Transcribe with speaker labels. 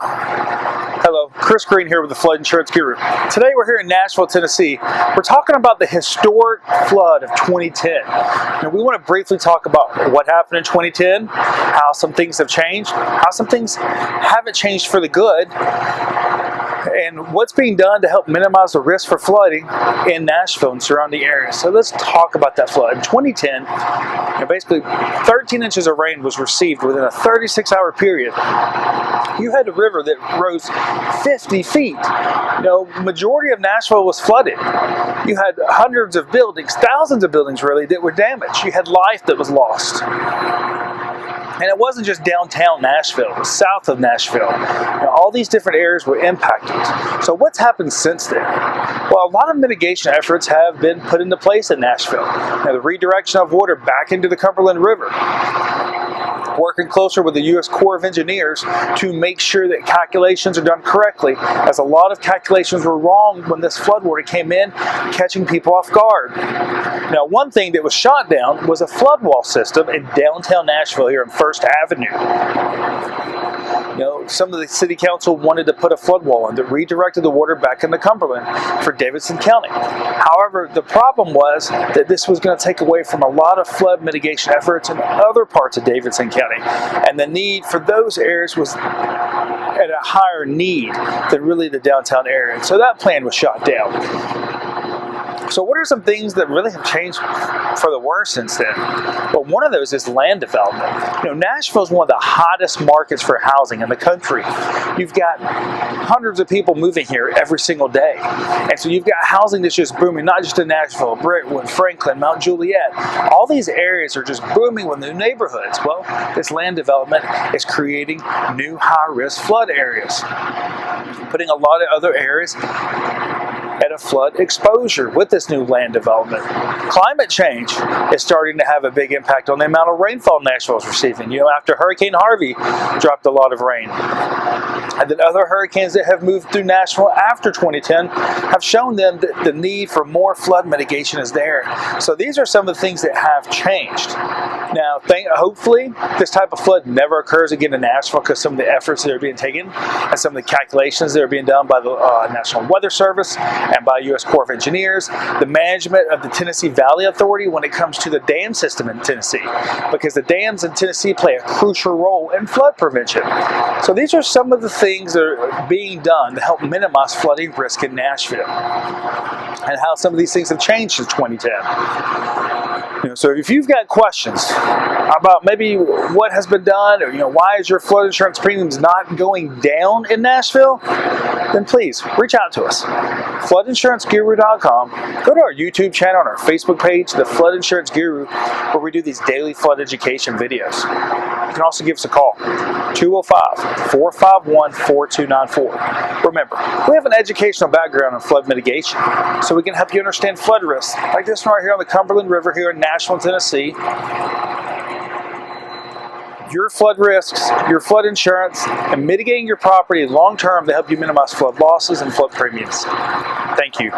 Speaker 1: Hello, Chris Green here with the Flood Insurance Guru. Today we're here in Nashville, Tennessee. We're talking about the historic flood of 2010. Now, we want to briefly talk about what happened in 2010, how some things have changed, how some things haven't changed for the good, and what's being done to help minimize the risk for flooding in Nashville and surrounding areas. So let's talk about that flood. In 2010, basically 13 inches of rain was received within a 36-hour period. You had a river that rose 50 feet. Majority of Nashville was flooded. You had hundreds of buildings, thousands of buildings really, that were damaged. You had life that was lost. And it wasn't just downtown Nashville, it was south of Nashville. All these different areas were impacted. So what's happened since then? Well, a lot of mitigation efforts have been put into place in Nashville. The redirection of water back into the Cumberland River. Working closer with the U.S. Corps of Engineers to make sure that calculations are done correctly, as a lot of calculations were wrong when this floodwater came in, catching people off guard. Now, one thing that was shot down was a flood wall system in downtown Nashville here on First Avenue. Some of the city council wanted to put a flood wall in that redirected the water back into Cumberland for Davidson County. However, the problem was that this was going to take away from a lot of flood mitigation efforts in other parts of Davidson County, and the need for those areas was at a higher need than really the downtown area. So that plan was shot down. So what are some things that really have changed for the worse since then? Well, one of those is land development. Nashville is one of the hottest markets for housing in the country. You've got hundreds of people moving here every single day. And so you've got housing that's just booming, not just in Nashville, Brentwood, Franklin, Mount Juliet. All these areas are just booming with new neighborhoods. Well, this land development is creating new high-risk flood areas, putting a lot of other areas at a flood exposure with this new land development. Climate change is starting to have a big impact on the amount of rainfall Nashville is receiving. After Hurricane Harvey dropped a lot of rain. And then other hurricanes that have moved through Nashville after 2010 have shown them that the need for more flood mitigation is there. So these are some of the things that have changed. Now, hopefully, this type of flood never occurs again in Nashville because some of the efforts that are being taken and some of the calculations that are being done by the National Weather Service and by U.S. Corps of Engineers, the management of the Tennessee Valley Authority when it comes to the dam system in Tennessee, because the dams in Tennessee play a crucial role in flood prevention. So these are some of the things that are being done to help minimize flooding risk in Nashville, and how some of these things have changed since 2010. So if you've got questions about maybe what has been done, or why is your flood insurance premiums not going down in Nashville, then please reach out to us. FloodInsuranceGuru.com. Go to our YouTube channel and our Facebook page, The Flood Insurance Guru, where we do these daily flood education videos. You can also give us a call, 205-451-4294. Remember, we have an educational background in flood mitigation, so we can help you understand flood risks, like this one right here on the Cumberland River here in Nashville, Tennessee. Your flood risks, your flood insurance, and mitigating your property long-term to help you minimize flood losses and flood premiums. Thank you.